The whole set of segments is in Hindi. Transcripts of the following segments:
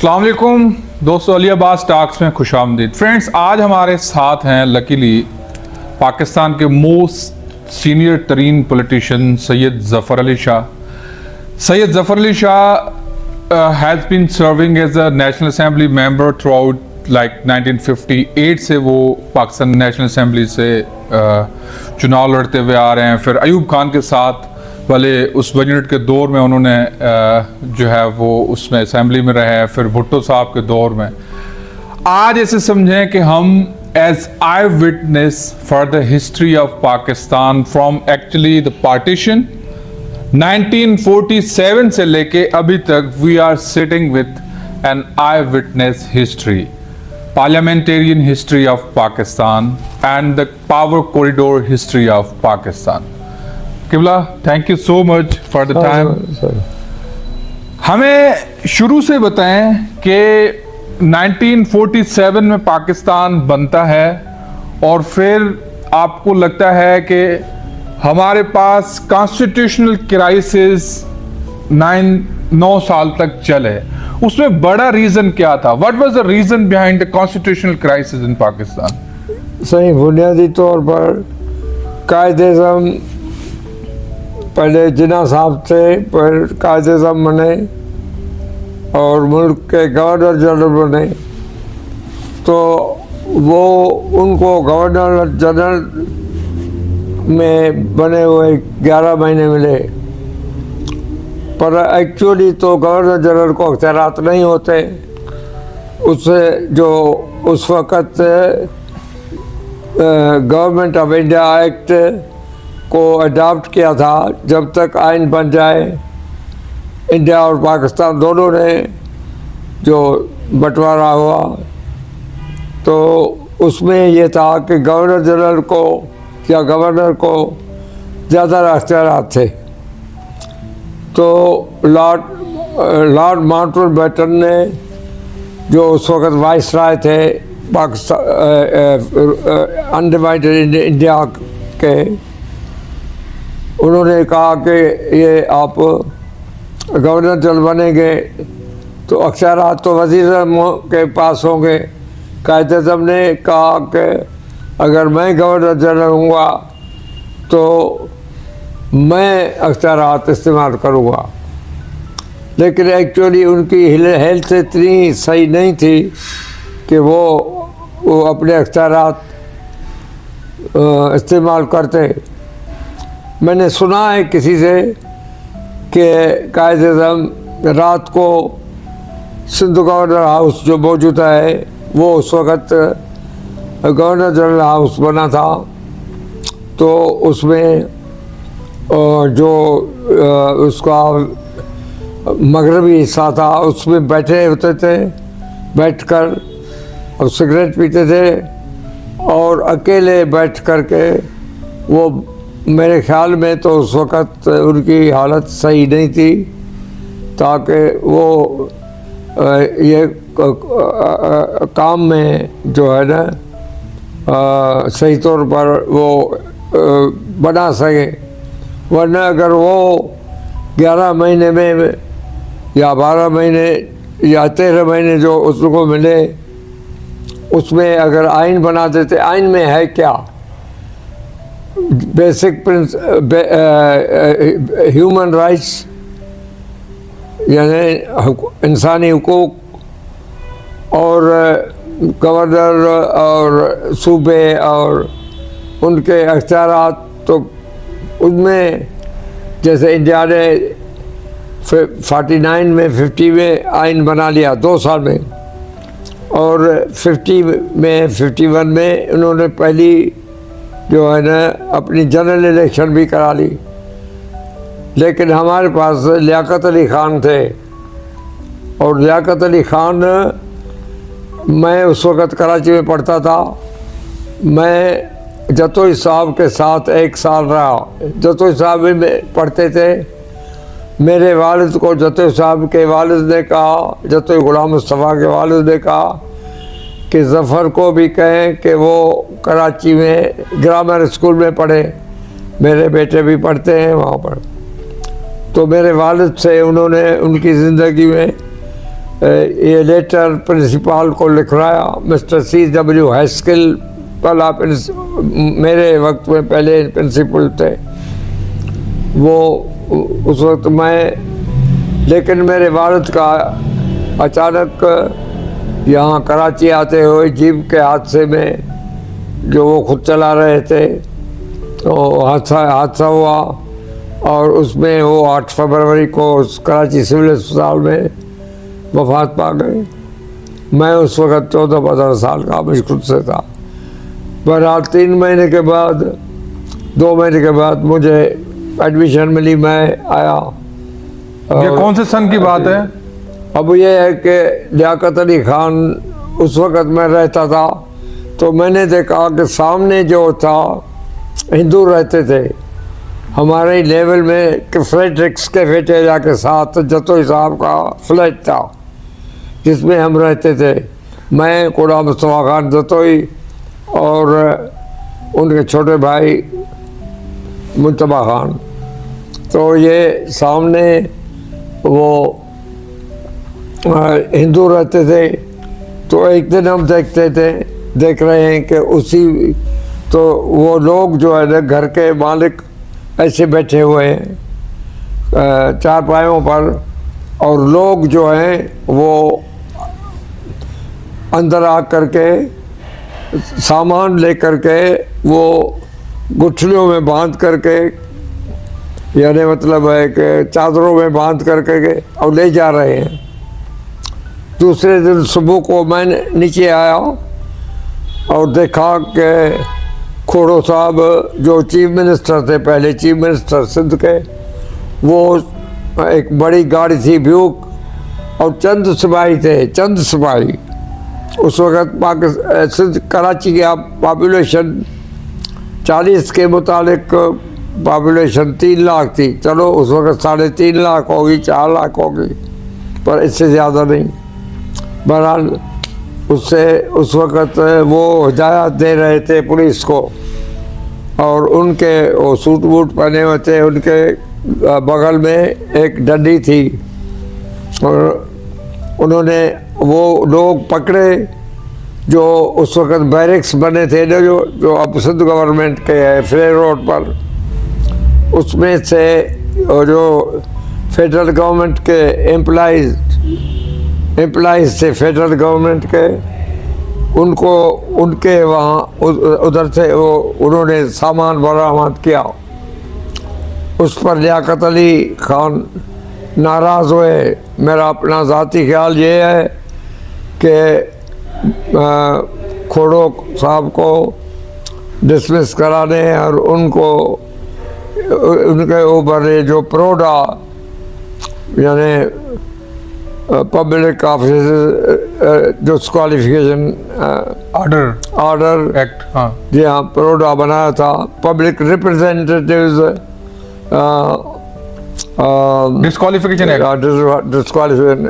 अस्सलाम वालेकुम दोस्तों, अली अब्बास टॉक्स में खुशामदीद। फ्रेंड्स, आज हमारे साथ हैं लकीली पाकिस्तान के मोस्ट सीनियर तरीन politician Syed Zafar Ali Shah. Syed Zafar Ali Shah has been serving as a national assembly member throughout like 1958 से वो पाकिस्तान नेशनल असेंबली से चुनाव लड़ते हुए आ रहे हैं। फिर अयूब खान के साथ वाले उस 1 यूनिट के दौर में उन्होंने जो है वो उसमें असेंबली में रहे हैं। फिर भुट्टो साहब के दौर में आज ऐसे समझें कि हम as eyewitness for the history of Pakistan from actually the partition 1947 से लेके अभी तक we are sitting with an eyewitness history, parliamentarian history of Pakistan and the power corridor history of Pakistan. किबला, thank you so much for the time. हमें शुरू से बताएं कि 1947 में पाकिस्तान बनता है और फिर आपको लगता है कि हमारे पास कॉन्स्टिट्यूशनल क्राइसिस 9 साल तक चले। उसमें बड़ा रीजन क्या था? What was the reason behind the constitutional crisis in Pakistan? सही, बुनियादी तौर पर कायदे-ए-आज़म पहले जिन्ना साहब थे, फिर कायदे-ए-आज़म बने और मुल्क के गवर्नर जनरल बने। तो वो उनको गवर्नर जनरल में बने हुए 11 महीने मिले, पर एक्चुअली तो गवर्नर जनरल को अख्तियारात नहीं होते। उससे जो उस वक़्त गवर्नमेंट ऑफ इंडिया एक्ट को अडॉप्ट किया था, जब तक आइन बन जाए, इंडिया और पाकिस्तान दोनों ने जो बंटवारा हुआ, तो उसमें ये था कि गवर्नर जनरल को या गवर्नर को ज़्यादा अख्तियारात थे। तो लॉर्ड माउंटबेटन ने, जो उस वक़्त वाइस राय थे पाकिस्तान अनडिवाइडेड इंडिया के, उन्होंने कहा कि ये आप गवर्नर जनरल बनेंगे तो अख्तियारात तो वज़ीर के पास होंगे। कायदे-ए-आज़म ने कहा कि अगर मैं गवर्नर जनरल हूँगा तो मैं अख्तियारात इस्तेमाल करूँगा। लेकिन एक्चुअली उनकी हेल्थ इतनी सही नहीं थी कि वो अपने अख्तियारात इस्तेमाल करते। मैंने सुना है किसी से कि कायदे-ए-आज़म रात को सिंध गवर्नर हाउस जो मौजूदा है, वो उस वक़्त गवर्नर जनरल हाउस बना था, तो उसमें जो उसका मगरबी हिस्सा था उसमें बैठे होते थे, बैठकर और सिगरेट पीते थे और अकेले बैठ कर के वो, मेरे ख्याल में तो उस वक़्त उनकी हालत सही नहीं थी, ताकि वो ये काम में जो है ना सही तौर पर वो बना सके। वरना अगर वो 11 महीने में या 12 महीने या 13 महीने जो उसको मिले, उसमें अगर आइन बना देते, आइन में है क्या? बेसिक ह्यूमन राइट्स यानी इंसानी हुकूक, और गवर्नर और सूबे और उनके अख्तियारात, तो उनमें जैसे इंडिया ने 49 में 50 में आइन बना लिया 2 साल में, और 50 में 51 में उन्होंने पहली जो है ना अपनी जनरल इलेक्शन भी करा ली। लेकिन हमारे पास लियाकत अली ख़ान थे, और लियाकत अली ख़ान, मैं उस वक़्त कराची में पढ़ता था। मैं जतोई साहब के साथ 1 साल रहा। जतोई साहब में पढ़ते थे। मेरे वालिद को जतोई साहब के वालिद ने कहा, जतोई गुलाम मुस्तफ़ा के वालिद ने कहा कि ज़फ़र को भी कहें कि वो कराची में ग्रामर स्कूल में पढ़े, मेरे बेटे भी पढ़ते हैं वहाँ पर। तो मेरे वालिद से उन्होंने उनकी ज़िंदगी में ये लेटर प्रिंसिपल को लिखवाया। Mister C.W. हैस्किल वाला मेरे वक्त में पहले प्रिंसिपल थे वो उस वक्त मैं, लेकिन मेरे वालिद का अचानक यहाँ कराची आते हुए जीप के हादसे में, जो वो खुद चला रहे थे, तो हादसा हुआ और उसमें वो 8 फरवरी को कराची सिविल अस्पताल में वफात पा गए। मैं उस वक़्त 14-15 साल का मुश्किल से था। बहरहाल 3 महीने के बाद, 2 महीने के बाद मुझे एडमिशन मिली, मैं आया। ये कौन से सन की बात है? अब ये है कि लियाकत अली खान उस वक़्त मैं रहता था, तो मैंने देखा कि सामने जो था हिंदू रहते थे हमारे लेवल में, कि फ्रेडरिक्स कैफेटेरिया के साथ जतोई साहब का फ्लैट था जिसमें हम रहते थे, मैं, कोड़ा मुस्तफ़ा खान जतोई और उनके छोटे भाई मुंतबा खान। तो ये सामने वो हिंदू रहते थे। तो एक दिन हम देख रहे हैं कि उसी, तो वो लोग जो है ना, घर के मालिक ऐसे बैठे हुए हैं चारपाइयों पर, और लोग जो हैं वो अंदर आ करके सामान ले करके वो गुठलियों में बांध करके, यानी मतलब है कि चादरों में बांध करके और ले जा रहे हैं। दूसरे दिन सुबह को मैं नीचे आया और देखा कि खोड़ो साहब जो चीफ मिनिस्टर थे, पहले चीफ मिनिस्टर सिंध के, वो एक बड़ी गाड़ी थी ब्यूक, और चंद सिपाही थे, चंद सिपाही। उस वक़्त पाकिस्तान सिंध कराची की पॉपुलेशन 40 के मुताबिक पॉपुलेशन 3 लाख थी। चलो उस वक़्त 3.5 लाख होगी, 4 लाख होगी, पर इससे ज़्यादा नहीं। बहरहाल उससे उस वक़्त वो हिदायत दे रहे थे पुलिस को, और उनके वो सूट बूट पहने हुए थे, उनके बगल में एक डंडी थी, और उन्होंने वो लोग पकड़े जो उस वक़्त बैरिक्स बने थे ना, जो अब सिंध गवर्नमेंट के है फ्रे रोड पर, उसमें से जो फेडरल गवर्नमेंट के एम्प्लॉइज़ थे फेडरल गवर्नमेंट के, उनको उनके वहाँ उधर से वो उन्होंने सामान बरामद किया। उस पर लियाकत अली खान नाराज़ हुए। मेरा अपना ज़ाती ख्याल ये है कि खोड़ो साहब को डिसमिस कराने और उनको उनके ऊपर जो प्रोडा यानी public office disqualification order act, हाँ जी हाँ, प्रोडा बनाया था, public representatives disqualification act. Disqualification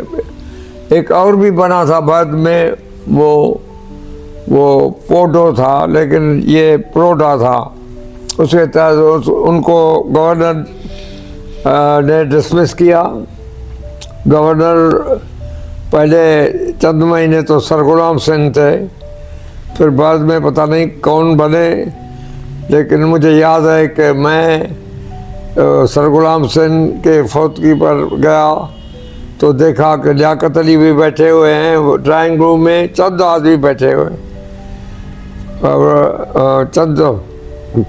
एक और भी बना था बाद में, वो पोडो था, लेकिन ये प्रोडा था। उसके तहत उनको गवर्नर ने डिसमिस किया। गवर्नर पहले चंद महीने तो सरगुलाम सिंह थे, फिर बाद में पता नहीं कौन बने, लेकिन मुझे याद है कि मैं सरगुलाम सिंह के फौतगी पर गया तो देखा कि लियाकत अली भी बैठे हुए हैं ड्राइंग रूम में, चंद आदमी बैठे हुए, और चंद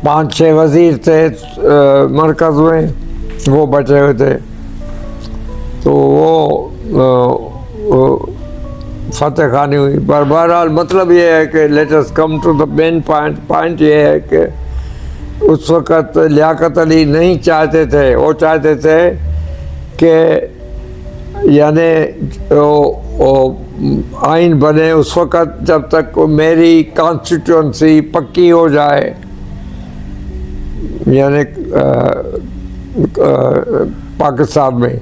5-6 वज़ीर थे मरकज़ में, वो बैठे हुए थे। तो वो फतेह खानी हुई। पर बहरहाल मतलब ये है कि let us come to the main point ये है कि उस वक़्त लियाकत अली नहीं चाहते थे, वो चाहते थे कि यानी आइन बने उस वक़्त जब तक मेरी कॉन्स्टिट्यूंसी पक्की हो जाए, यानी पाकिस्तान में।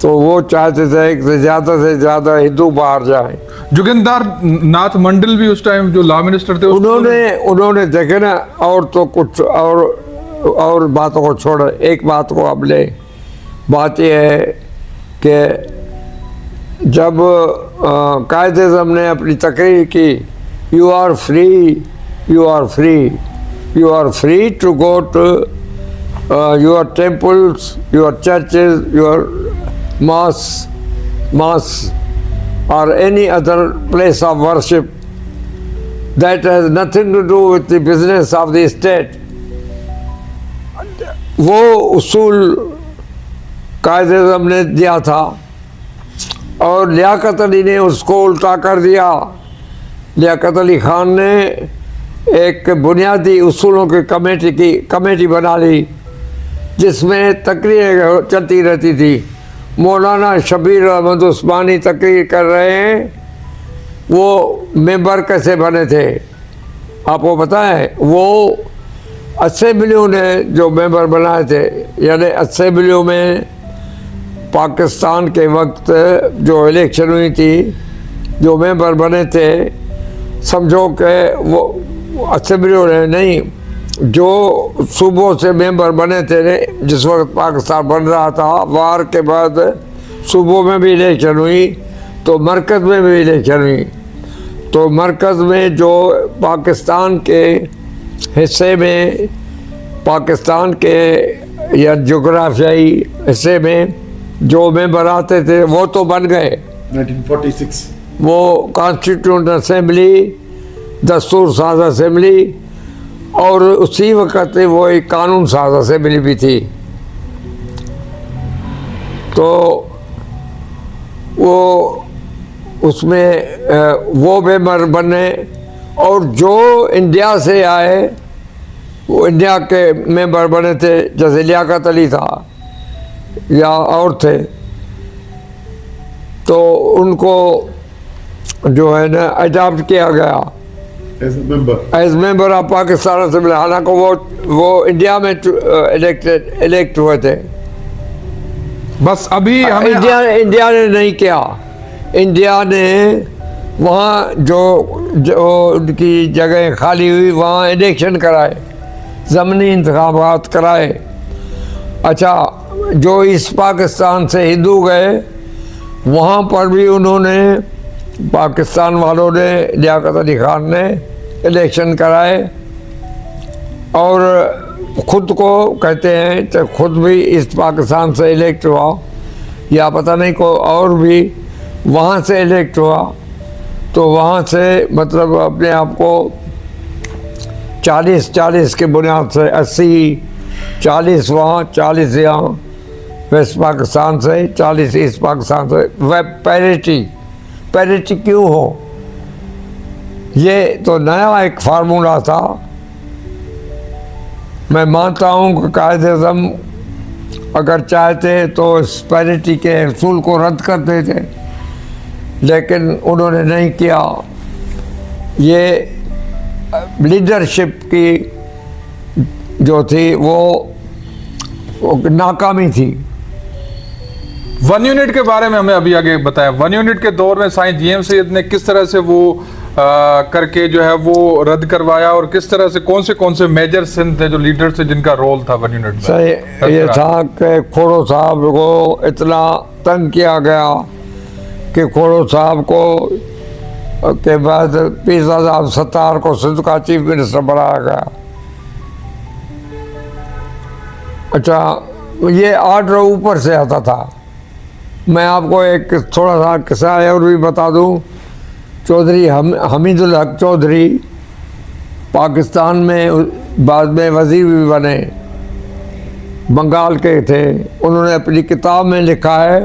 तो वो चाहते थे कि ज़्यादा से ज़्यादा हिंदू बाहर जाएं। जोगिंदर नाथ मंडल भी उस टाइम जो लॉ मिनिस्टर थे, उन्होंने देखे ना, और तो कुछ और बातों को छोड़ एक बात को अब ले। बात यह है कि जब कायद-ए-आज़म ने अपनी तकरीर की, you are free, you are free, you are free to go to your temples, your churches, योर mosques or any other place of worship that has nothing to do with the business of the state. वो उसूल कायद-ए-आज़म ने दिया था और लियाकत अली ने उसको उल्टा कर दिया। लियाकत अली खान ने एक बुनियादी उसूलों की कमेटी बना ली जिसमें तकरीरें चलती रहती थी। मौलाना शबीर अहमद उस्मानी तकरीर कर रहे हैं, वो मेंबर कैसे बने थे आपको पता है? वो असेंबलियों ने जो मेंबर बनाए थे, यानी असेंबलियों में पाकिस्तान के वक्त जो इलेक्शन हुई थी, जो मेंबर बने थे, समझो कि वो असेंबलियों ने नहीं, जो सूबों से मेंबर बने थे जिस वक्त पाकिस्तान बन रहा था, वार के बाद सूबों में भी इलेक्शन हुई तो मरकज़ में भी इलेक्शन हुई। तो मरकज़ में जो पाकिस्तान के हिस्से में, पाकिस्तान के या जोग्राफियाई हिस्से में जो मेंबर आते थे वो तो बन गए 1946 वो कॉन्स्टिट्यूंट असेंबली, दस्तूर साज असेंबली, और उसी वक्त वो एक कानून साज असेंबली भी थी। तो वो उसमें वो मेंबर बने और जो इंडिया से आए वो इंडिया के मेंबर बने थे, जैसे लियाकत अली था या और थे, तो उनको जो है ना अडॉप्ट किया गया as member of Pakistan assembly. हालांकि वो इंडिया में इलेक्ट हुए थे। बस अभी हमें इंडिया ने नहीं किया। इंडिया ने वहाँ जो उनकी जगह खाली हुई वहाँ इलेक्शन कराए, ज़मीनी इंतखाबात कराए। अच्छा, जो इस पाकिस्तान से हिंदू गए वहाँ पर भी उन्होंने, पाकिस्तान वालों ने, लियाकत अली खान ने इलेक्शन कराए और ख़ुद को कहते हैं तो खुद भी इस पाकिस्तान से इलेक्ट हुआ या पता नहीं को और भी वहाँ से इलेक्ट हुआ। तो वहाँ से मतलब अपने आप को 40-40 के बुनियाद से 80-40 वहाँ, 40 यहाँ, वेस्ट पाकिस्तान से 40 ईस्ट पाकिस्तान से। वह पैरिटी क्यों हो? ये तो नया एक फार्मूला था। मैं मानता हूँ कि कायद-ए-आज़म अगर चाहते तो इस पैरिटी के असूल को रद्द कर देते, लेकिन उन्होंने नहीं किया। ये लीडरशिप की जो थी वो नाकामी थी। वन यूनिट के बारे में हमें अभी आगे बताया। वन यूनिट के दौर में साईं जीएम सैयद ने किस तरह से वो करके जो है वो रद्द करवाया और किस तरह से कौन से मेजर सिंध थे जो लीडर थे जिनका रोल था वन यूनिट में? सही ये था कि खोड़ो साहब को इतना तंग किया गया कि खोड़ो साहब को के बाद पीर साहब सत्तार को सिंध का चीफ मिनिस्टर बनाया गया। अच्छा, ये आर्डर ऊपर से आता था। मैं आपको एक थोड़ा सा किस्सा और भी बता दूं। चौधरी हमीदुल हक चौधरी पाकिस्तान में बाद में वज़ीर भी बने, बंगाल के थे। उन्होंने अपनी किताब में लिखा है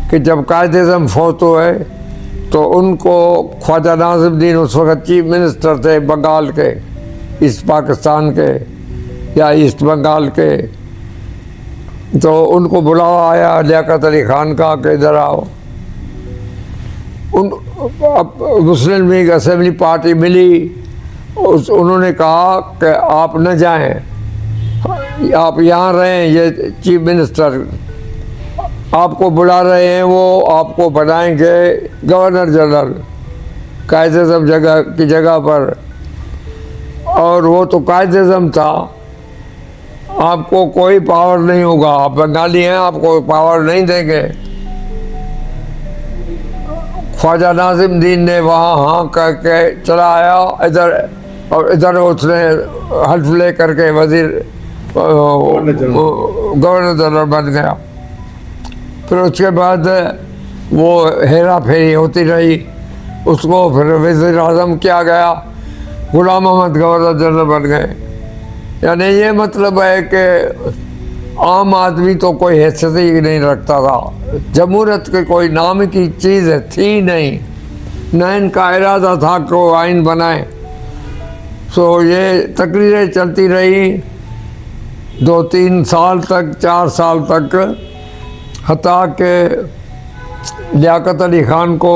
कि जब कायद-ए-आज़म फौत हुए तो उनको ख्वाजा नाज़िमुद्दीन उस वक्त चीफ मिनिस्टर थे बंगाल के, ईस्ट पाकिस्तान के या ईस्ट बंगाल के, तो उनको बुलावा आया लियाकत अली खान का कि इधर आओ। मुस्लिम लीग असेंबली पार्टी मिली, उन्होंने कहा कि आप न जाएं, आप यहाँ रहें, ये चीफ मिनिस्टर आपको बुला रहे हैं, वो आपको बनाएंगे गवर्नर जनरल कायद-ए-आज़म की जगह पर। और वो तो कायद-ए-आज़म था, आपको कोई पावर नहीं होगा, आप बंगाली हैं, आपको पावर नहीं देंगे। ख्वाजा नाजिमुद्दीन ने वहाँ हाँ करके चला आया इधर, और इधर उसने हल्फ ले करके वजीर गवर्नर जनरल बन गया। फिर उसके बाद वो हेरा फेरी होती रही, उसको फिर वज़ीर आज़म किया गया, गुलाम अहमद गवर्नर जनरल बन गए। यानी ये मतलब है कि आम आदमी तो कोई हैसियत ही नहीं रखता था, जमहूरियत के कोई नाम की चीज़ थी नहीं, न इनका इरादा था कि वो आइन बनाए। सो ये तकरीरें चलती रही 2-3 साल तक, 4 साल तक, हत्ता के लियाकत अली ख़ान को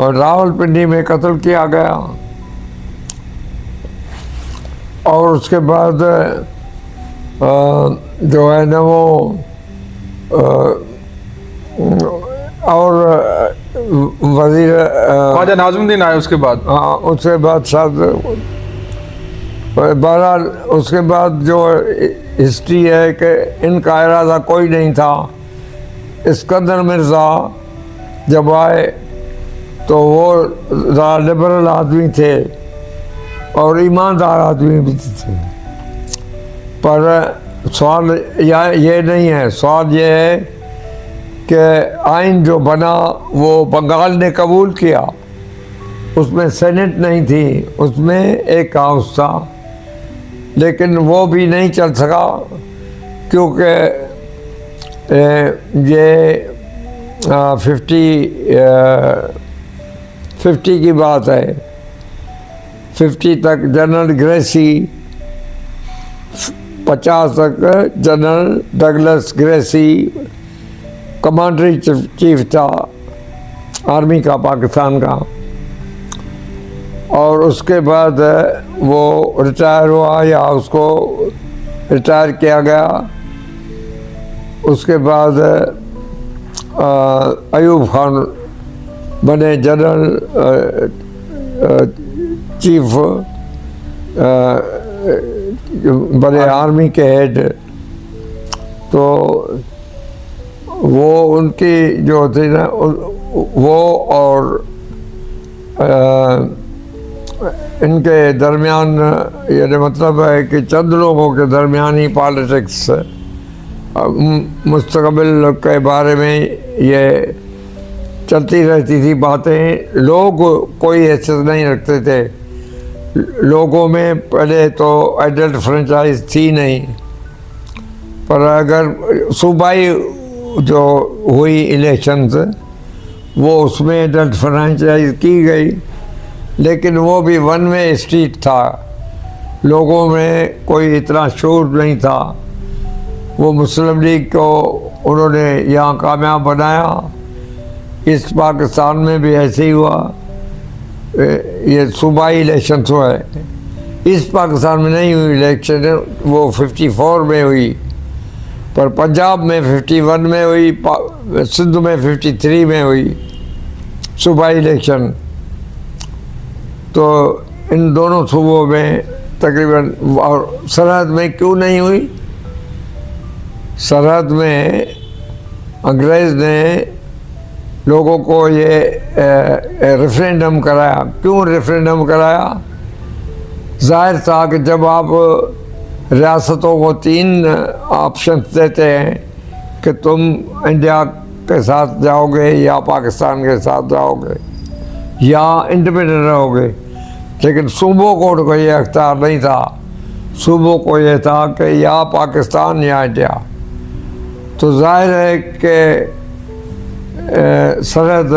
और रावलपिंडी में कत्ल किया गया। और उसके बाद जो है ना वो और वजीर ख्वाजा नाज़िमुद्दीन आए उसके बाद। हाँ, उसके बाद शायद बहरहाल उसके बाद जो हिस्ट्री है कि इनका इरादा कोई नहीं था। इस्कंदर मिर्ज़ा जब आए तो वो ज़रा लिबरल आदमी थे और ईमानदार आदमी भी थे, पर सवाल ये नहीं है, सवाल ये है कि आइन जो बना वो बंगाल ने कबूल किया, उसमें सेनेट नहीं थी, उसमें एक हाउस था, लेकिन वो भी नहीं चल सका क्योंकि ये 50 की बात है। 50 तक जनरल ग्रेसी, 50 तक general Douglas Gracey commander chief था आर्मी का, पाकिस्तान का, और उसके बाद वो रिटायर हुआ या उसको रिटायर किया गया। उसके बाद अयूब खान बने जनरल चीफ, बड़े आर्मी के हेड। तो वो उनकी जो थी ना वो और इनके दरमियान, यानी मतलब है कि चंद लोगों के दरमियान ही पॉलिटिक्स मुस्तकबिल के बारे में ये चलती रहती थी बातें। लोग कोई हैसियत नहीं रखते थे, लोगों में पहले तो एडल्ट फ्रेंचाइज थी नहीं, पर अगर सूबाई जो हुई इलेक्शंस वो उसमें एडल्ट फ्रेंचाइज की गई, लेकिन वो भी वन वे स्ट्रीट था, लोगों में कोई इतना शोर नहीं था। वो मुस्लिम लीग को उन्होंने यहाँ कामयाब बनाया। इस पाकिस्तान में भी ऐसे ही हुआ, ये सूबाई इलेक्शन हुआ है, इस पाकिस्तान में नहीं हुई इलेक्शन, वो 54 में हुई, पर पंजाब में 51 में हुई, सिंध में 53 में हुई सूबाई इलेक्शन। तो इन दोनों सूबों में तकरीबन, और सरहद में क्यों नहीं हुई? सरहद में अंग्रेज़ ने लोगों को ये रेफरेंडम कराया। क्यों रेफरेंडम कराया? जाहिर था कि जब आप रियासतों को 3 ऑप्शन देते हैं कि तुम इंडिया के साथ जाओगे या पाकिस्तान के साथ जाओगे या इंडिपेंडेंट रहोगे, लेकिन सूबों को कोई अख्तियार नहीं था। सूबों को ये था कि या पाकिस्तान या इंडिया। तो जाहिर है कि सरहद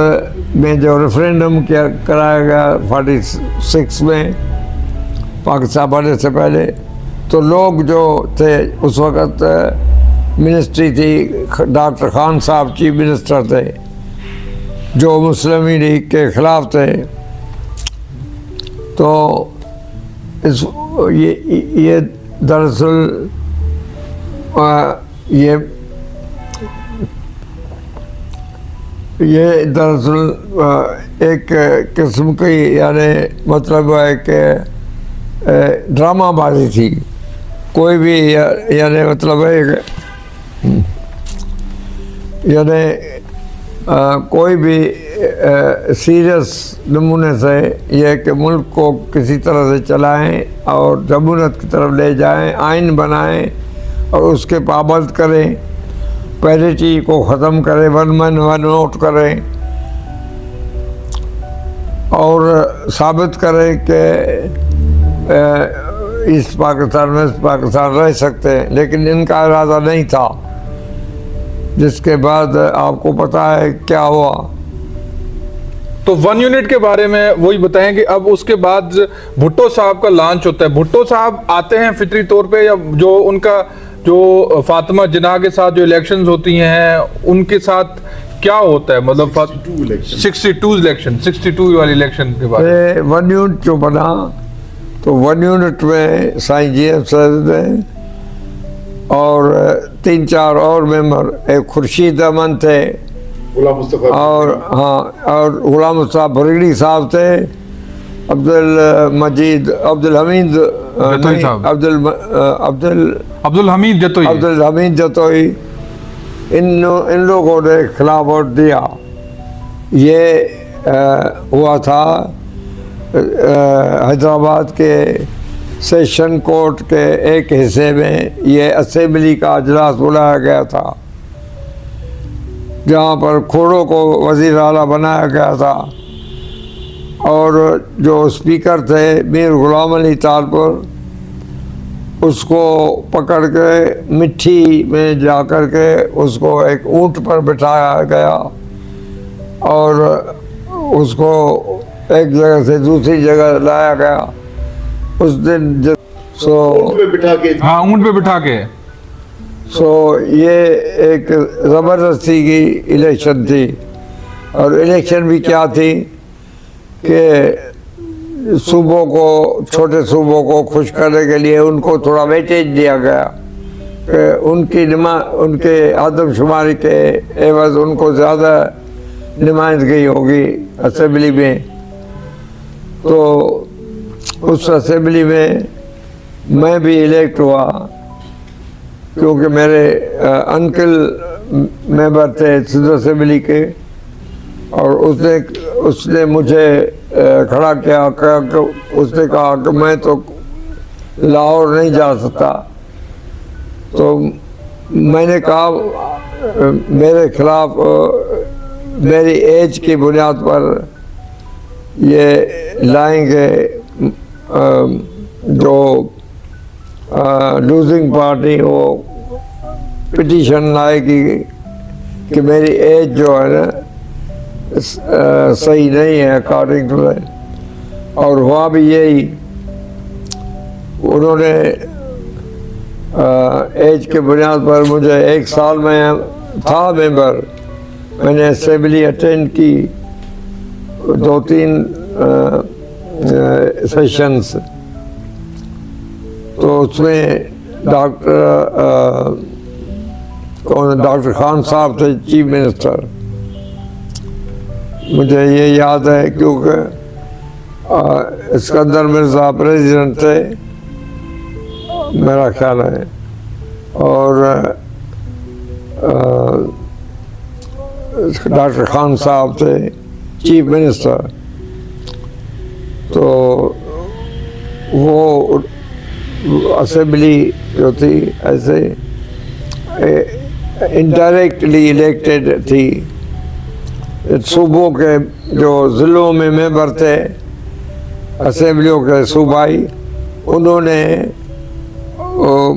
में जो रेफरेंडम किया कराया गया 46 में, पाकिस्तान बनने से पहले, तो लोग जो थे उस वक़्त मिनिस्ट्री थी, डॉक्टर खान साहब चीफ मिनिस्टर थे, जो मुस्लिम लीग के ख़िलाफ़ थे। तो ये दरअसल ये दरअसल एक किस्म की, यानी मतलब है कि ड्रामाबाजी थी। कोई भी यानी मतलब है यानी कोई भी सीरियस नमूने से यह कि मुल्क को किसी तरह से चलाएं और जमहूरियत की तरफ ले जाएं, आइन बनाएं और उसके पाबंद करें, पैरिटी को ख़त्म करें, वन मैन वन वोट करें और साबित करें कि ईस्ट पाकिस्तान वेस्ट पाकिस्तान रह सकते हैं। लेकिन इनका इरादा नहीं था, जिसके बाद आपको पता है क्या हुआ। तो 1 यूनिट के बारे में वही बताएं कि अब उसके बाद भुट्टो साहब का लॉन्च होता है। भुट्टो साहब आते हैं फितरी तौर पे, या जो उनका जो फातिमा जिन्ना के साथ जो इलेक्शंस होती हैं उनके साथ क्या होता है, मतलब 62 वाली इलेक्शन के बारे में। 1 यूनिट जो बना तो 1 यूनिट में साईं GF सैयद थे और 3-4 और मेंबर, एक खुर्शीद अमन थे और और गुलाम मुस्तफा बरेली साहब थे, अब्दुल हमीद जतोई, इन लोगों ने खिलाफ वोट दिया। ये हुआ था हैदराबाद के सेशन कोर्ट के एक हिस्से में ये असेंबली का अजलास बुलाया गया था, जहाँ पर खोड़ों को वज़ीर आला बनाया गया था और जो स्पीकर थे मीर गुलाम अली तालपुर, उसको पकड़ के मिट्टी में जा कर के उसको एक ऊँट पर बिठाया गया और उसको एक जगह से दूसरी जगह लाया गया। उस दिन ऊँट पे बिठा के, हाँ ऊँट पे बिठा के। ये एक ज़बरदस्ती की इलेक्शन थी और इलेक्शन भी क्या थी कि सूबों को, छोटे सूबों को खुश करने के लिए उनको थोड़ा वेटेज दिया गया कि उनके आदमशुमारी के एवज उनको ज़्यादा नुमाइंदगी होगी असेंबली में। तो उस असेंबली में मैं भी इलेक्ट हुआ क्योंकि मेरे अंकल मेंबर थे सिंध असेंबली के और उसने मुझे खड़ा किया। उसने कहा कि मैं तो लाहौर नहीं जा सकता। तो मैंने कहा मेरे खिलाफ मेरी एज की बुनियाद पर ये लाएंगे जो लूजिंग पार्टी, वो पिटीशन लाएगी कि मेरी एज जो है ना सही नहीं है अकॉर्डिंग टू दैट। और हुआ भी यही, उन्होंने एज के बुनियाद पर मुझे 1 साल में था मेंबर, मैंने असेंबली अटेंड की 2-3 सेशंस। तो उसमें डॉक्टर खान साहब थे चीफ मिनिस्टर, मुझे ये याद है क्योंकि सिकंदर मिर्ज़ा प्रेसिडेंट थे मेरा ख्याल है, और डॉक्टर खान साहब थे चीफ मिनिस्टर। तो वो असेंबली जो थी ऐसे इनडायरेक्टली इलेक्टेड थी। सूबों के जो ज़िलों में मेंबर थे असेंबलियों के सूबाई, उन्होंने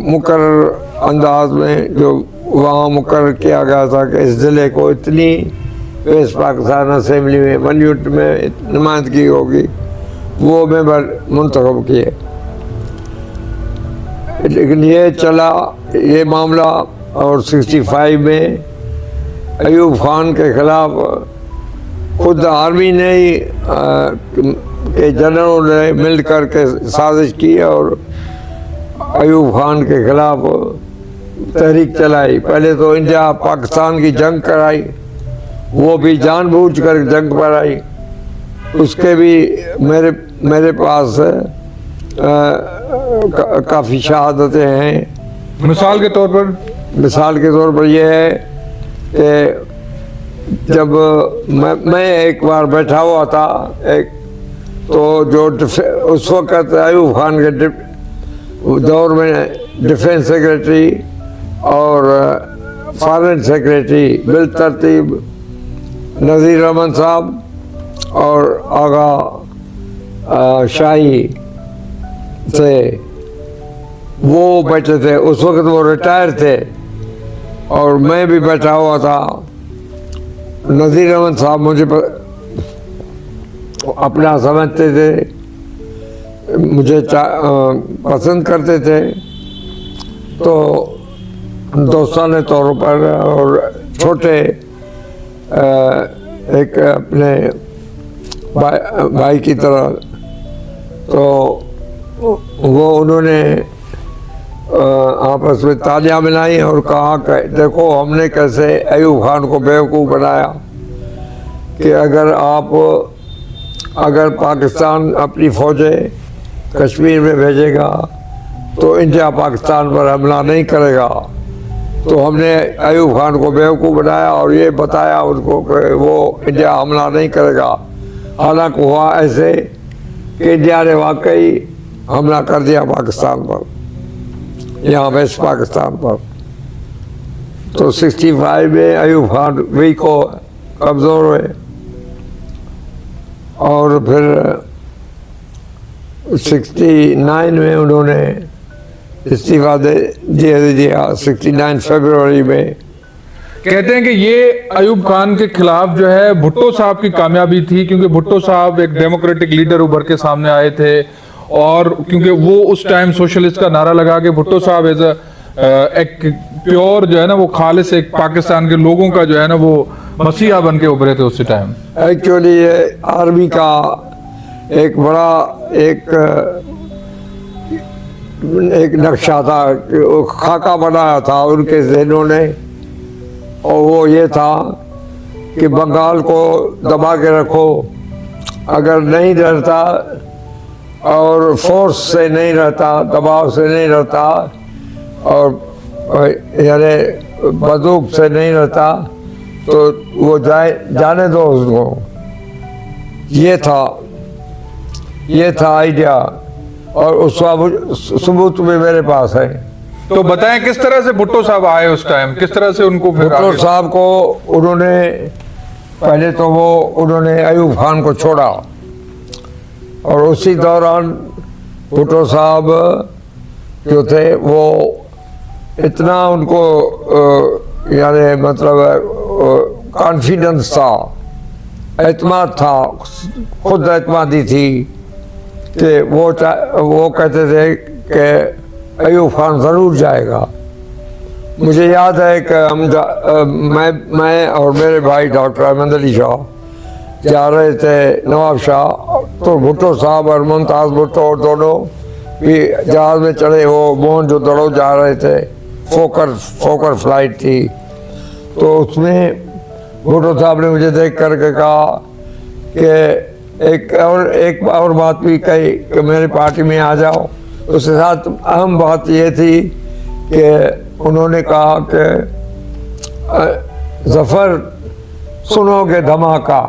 मुकर्रर अंदाज में जो वहाँ मुकर्रर किया गया था कि इस ज़िले को इतनी वेस्ट पाकिस्तान असेंबली में 1 यूनिट में नुमाइंदगी होगी, वो मेंबर मुंतखब किए। लेकिन ये चला ये मामला, और 65 में अयूब खान के खिलाफ खुद आर्मी ने ही के जनरलों ने मिल कर के साजिश की और अयूब खान के खिलाफ तहरीक चलाई। पहले तो इंडिया पाकिस्तान की जंग कराई, वो भी जानबूझ कर जंग पर आई। उसके भी मेरे पास काफ़ी शहादतें हैं। मिसाल के तौर पर ये है कि जब मैं एक बार बैठा हुआ था एक, तो जो उस वक्त अयूब खान के दौर में डिफेंस सेक्रेटरी और फॉरेन सेक्रेटरी बिल तरतीब नज़ीर रहमान साहब और आगा शाही थे, वो बैठे थे। उस वक्त वो रिटायर थे और मैं भी बैठा हुआ था। नज़ीर रहमान साहब मुझे अपना समझते थे, मुझे पसंद करते थे, तो दोस्ताने तौर पर और छोटे एक अपने भाई की तरह, तो वो उन्होंने आपस में तालियां मिलाई और कहा कि देखो हमने कैसे अयूब खान को बेवकूफ़ बनाया कि अगर पाकिस्तान अपनी फ़ौजें कश्मीर में भेजेगा तो इंडिया पाकिस्तान पर हमला नहीं करेगा। तो हमने अयूब खान को बेवकूफ़ बनाया और ये बताया उनको कि वो इंडिया हमला नहीं करेगा। हालांकि हुआ ऐसे कि इंडिया ने वाकई हमला कर दिया पाकिस्तान पर, यहाँ वेस्ट पाकिस्तान पर। तो 65 में अयूब खान वीक को कमज़ोर हुए और फिर 69 में उन्होंने इस्तीफा दे दिया 69 फरवरी में। कहते हैं कि ये अयूब खान के खिलाफ जो है भुट्टो साहब की कामयाबी थी, क्योंकि भुट्टो साहब एक डेमोक्रेटिक लीडर उभर के सामने आए थे और क्योंकि वो उस टाइम सोशलिस्ट का नारा लगा के भुट्टो साहब एज एक प्योर जो है ना वो खालिस एक पाकिस्तान के लोगों का जो है ना वो मसीहा बन के उभरे थे उस टाइम। एक्चुअली ये आर्मी का एक बड़ा एक नक्शा था, खाका बनाया था उनके जहनों ने, और वो ये था कि बंगाल को दबा के रखो, अगर नहीं रहता और फोर्स से नहीं रहता, दबाव से नहीं रहता और यानी बंदूक से नहीं रहता तो वो जाने दो उसको। ये था आइडिया और उसका सबूत भी मेरे पास है। तो बताएं किस तरह से भुट्टो साहब आए उस टाइम, किस तरह से उनको फिर भुट्टो साहब को उन्होंने पहले तो उन्होंने अयूब खान को छोड़ा और उसी दौरान भुट्टो साहब जो थे वो इतना उनको यानी मतलब कॉन्फिडेंस था, एतमाद था, खुद एतमादी थी कि वो कहते थे कि अयूब खान ज़रूर जाएगा। मुझे याद है कि मैं और मेरे भाई डॉक्टर अहमद अली शाह जा रहे थे नवाब शाह, तो भुट्टो साहब और मुमताज़ भुट्टो और दोनों भी जहाज़ में चढ़े, वो मोहनजोदड़ो जा रहे थे, फोकर फ्लाइट थी। तो उसमें भुट्टो साहब ने मुझे देख करके कहा कि एक और बात भी कही कि मेरी पार्टी में आ जाओ। उसके साथ अहम बात ये थी कि उन्होंने कहा कि जफ़र सुनोगे धमाका,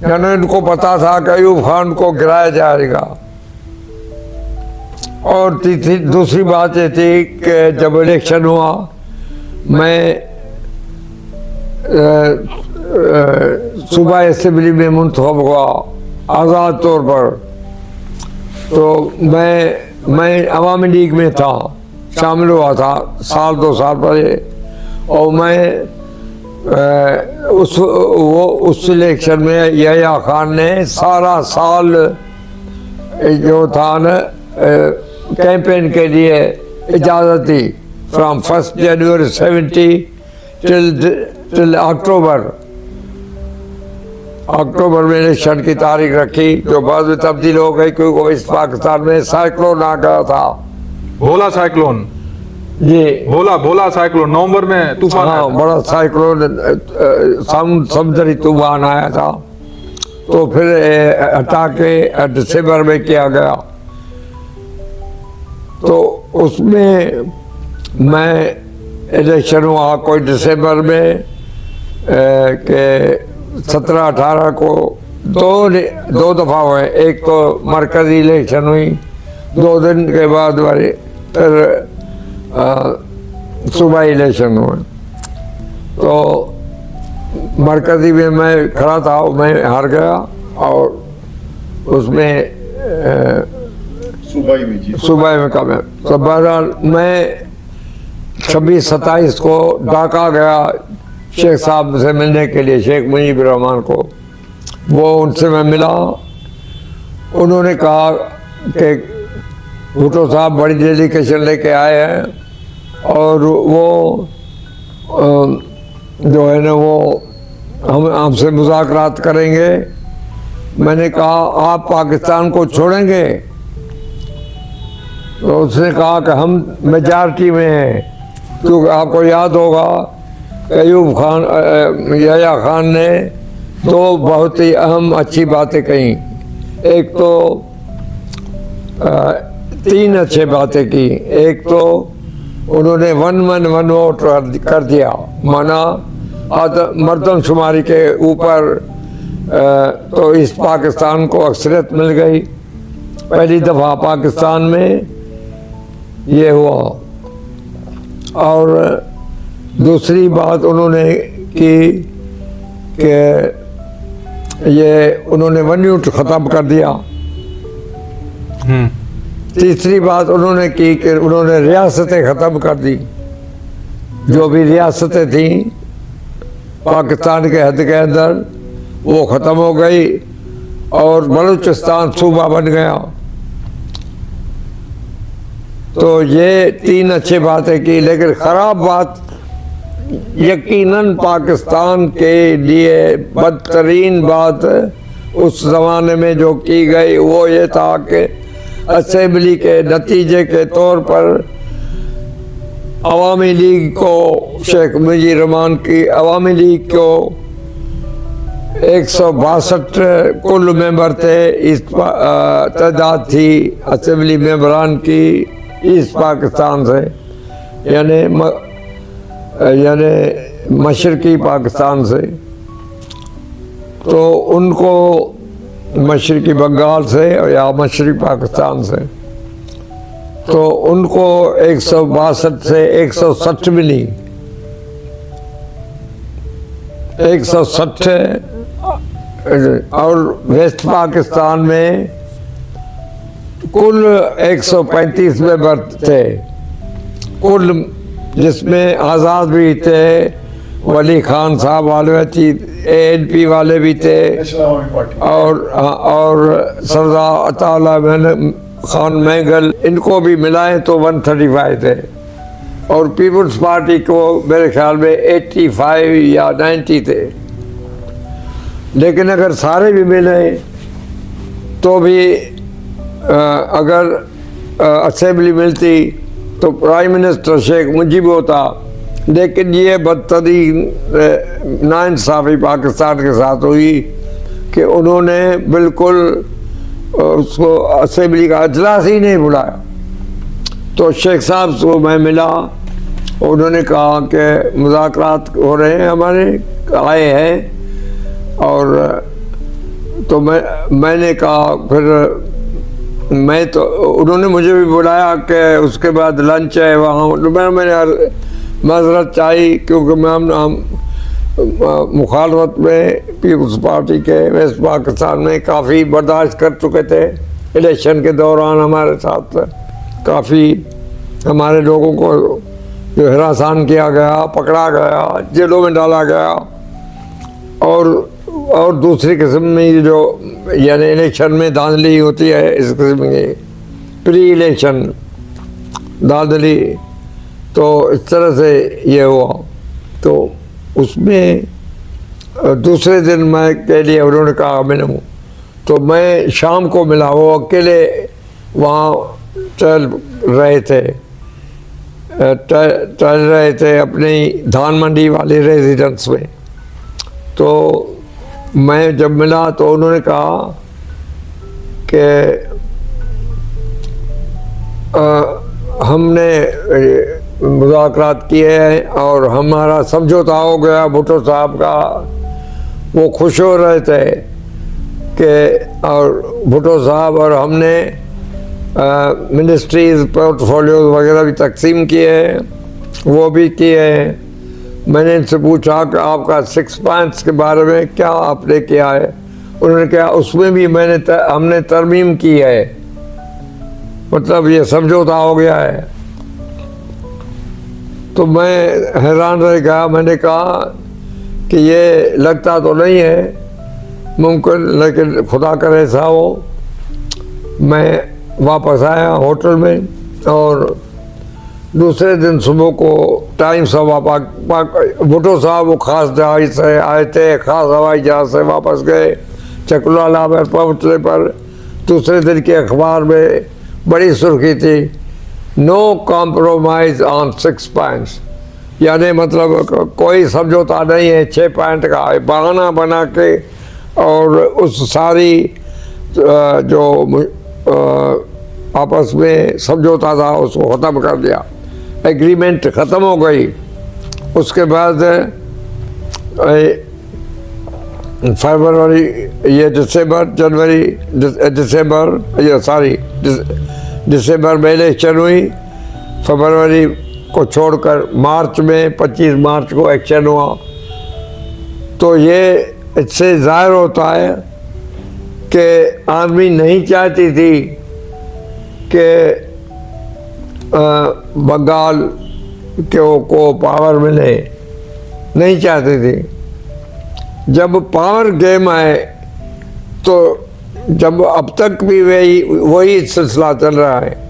यानी इनको पता था कि अयूब खान को गिराया जाएगा। और दूसरी बात ये थी कि जब इलेक्शन हुआ, मैं सूबा असेंबली में मुंतखब हुआ आज़ाद तौर पर, तो मैं अवामी लीग में था, शामिल हुआ था साल 2 साल पहले, और मैं उस इलेक्शन में यहया खान ने सारा साल जो था न कैंपेन के लिए इजाज़त दी, फ्रॉम 1 जनवरी 70 टिल अक्टूबर में इलेक्शन की तारीख रखी, जो बाद में तब्दील हो गई क्योंकि इस पाकिस्तान में साइक्लोन आ गया था, भोला साइक्लोन जी, भोला साइक्लोन नवंबर में तूफान। हाँ, बड़ा साइक्लोन समुद्री तूफान आया था। तो फिर हटा के दिसंबर में किया गया। तो उसमें मैं इलेक्शन हुआ कोई दिसंबर में, के 17-18 को दो दफ़ा हुए। एक तो मरकज़ी इलेक्शन हुई, 2 दिन के बाद वाले फिर सूबाई इलेक्शन हुए। तो मरकज़ी में मैं खड़ा था, मैं हार गया और उसमें सूबाई में कम है। तो बहरहाल मैं 26-27 को ढाका गया शेख साहब से मिलने के लिए, शेख मुजीब रहमान को। वो उनसे मैं मिला, उन्होंने कहा कि भुट्टो साहब बड़ी डेलीगेशन लेके आए हैं और वो जो है ना वो हमसे मुज़ाकरात करेंगे। मैंने कहा आप पाकिस्तान को छोड़ेंगे? तो उसने कहा कि हम मेजॉरिटी में हैं, क्योंकि आपको याद होगा अयूब खान याया खान ने 2 बहुत ही अहम अच्छी बातें कही। एक तो 3 अच्छी बातें की। एक तो उन्होंने 1 man 1 वोट कर दिया, माना मर्दमशुमारी के ऊपर तो इस पाकिस्तान को अक्सरियत मिल गई। पहली दफ़ा पाकिस्तान में ये हुआ। और दूसरी बात उन्होंने की कि ये उन्होंने वन्यूट ख़त्म कर दिया। तीसरी बात उन्होंने की कि उन्होंने रियासतें ख़त्म कर दी। जो भी रियासतें थीं पाकिस्तान के हद के अंदर वो ख़त्म हो गई और बलूचिस्तान सूबा बन गया। तो ये 3 अच्छी बातें की। लेकिन ख़राब बात यकीनन पाकिस्तान के लिए बदतरीन बात उस ज़माने में जो की गई वो ये था कि असेंबली के नतीजे के तौर पर अवामी लीग को, शेख मुजीब रहमान की अवामी लीग को 162 कुल मेंबर थे। इस तादाद थी असेंबली मेंबरान की ईस्ट पाकिस्तान से, यानी मशरकी पाकिस्तान से। तो उनको मशरकी बंगाल से या मशरकी पाकिस्तान से, तो उनको 162 से 160 मिली। 160 और वेस्ट पाकिस्तान में कुल 135 मेंबर थे कुल, जिसमें आज़ाद भी थे, वली खान साहब वाले थी, ANP वाले भी थे और सरदार अताउल्लाह खान मैंगल, इनको भी मिलाएं तो 135 थे। और पीपल्स पार्टी को मेरे ख्याल में 85 या 90 थे। लेकिन अगर सारे भी मिले तो भी अगर असेंबली मिलती तो प्राइम मिनिस्टर शेख मुजीब होता। लेकिन ये बदतरीन नाइंसाफ़ी पाकिस्तान के साथ हुई कि उन्होंने बिल्कुल उसको असेंबली का अजलास ही नहीं बुलाया। तो शेख साहब को मैं मिला, उन्होंने कहा कि मुज़ाकरात हो रहे हैं, हमारे आए हैं। और तो मैंने कहा फिर मैं तो उन्होंने मुझे भी बुलाया कि उसके बाद लंच है वहाँ। मैंने माज़रत चाहिए क्योंकि हम मुखालफत में पीपल्स पार्टी के वेस्ट पाकिस्तान में काफ़ी बर्दाश्त कर चुके थे। इलेक्शन के दौरान हमारे साथ काफ़ी हमारे लोगों को जो हिरासान किया गया, पकड़ा गया, जेलों में डाला गया। और दूसरी किस्म में जो यानी इलेक्शन में धांधली होती है, इस किस्म की प्री इलेक्शन धांधली, तो इस तरह से ये हुआ। तो उसमें दूसरे दिन मैं के लिए उन्होंने कहा मिलूँ, तो मैं शाम को मिला। वो अकेले वहाँ चल रहे थे अपनी धान मंडी वाले रेजिडेंस में। तो मैं जब मिला तो उन्होंने कहा कि हमने मुज़ाकरात किए हैं और हमारा समझौता हो गया भुट्टो साहब का। वो खुश हो रहे थे कि और भुट्टो साहब और हमने मिनिस्ट्रीज पोर्टफोलियोज वगैरह भी तकसीम किए हैं, वो भी किए हैं। मैंने इनसे पूछा कि आपका 6 पॉइंट्स के बारे में क्या आपने किया है। उन्होंने कहा उसमें भी हमने तरमीम की है, मतलब ये समझौता हो गया है। तो मैं हैरान रह गया। मैंने कहा कि ये लगता तो नहीं है मुमकिन, लेकिन खुदा करे ऐसा हो। मैं वापस आया होटल में और दूसरे दिन सुबह को टाइम से भुट्टो साहब वो खास जहाज से आए थे, खास हवाई जहाज से वापस गए। चकुलाला में पहुँचने पर दूसरे दिन के अखबार में बड़ी सुर्खी थी, नो कॉम्प्रोमाइज़ ऑन 6 पॉइंट्स, यानी मतलब कोई समझौता नहीं है 6 पॉइंट का। बहाना बना के और उस सारी जो आपस में समझौता था उसको ख़त्म कर दिया। एग्रीमेंट ख़त्म हो गई। उसके बाद फरवरी ये दिसंबर में इलेक्शन हुई। फरवरी को छोड़कर मार्च में 25 मार्च को एक्शन हुआ। तो ये इससे ज़ाहिर होता है कि आर्मी नहीं चाहती थी कि बंगाल को पावर मिले, नहीं चाहती थी। जब पावर गेम आए तो जब अब तक भी वही सिलसिला चल रहा है।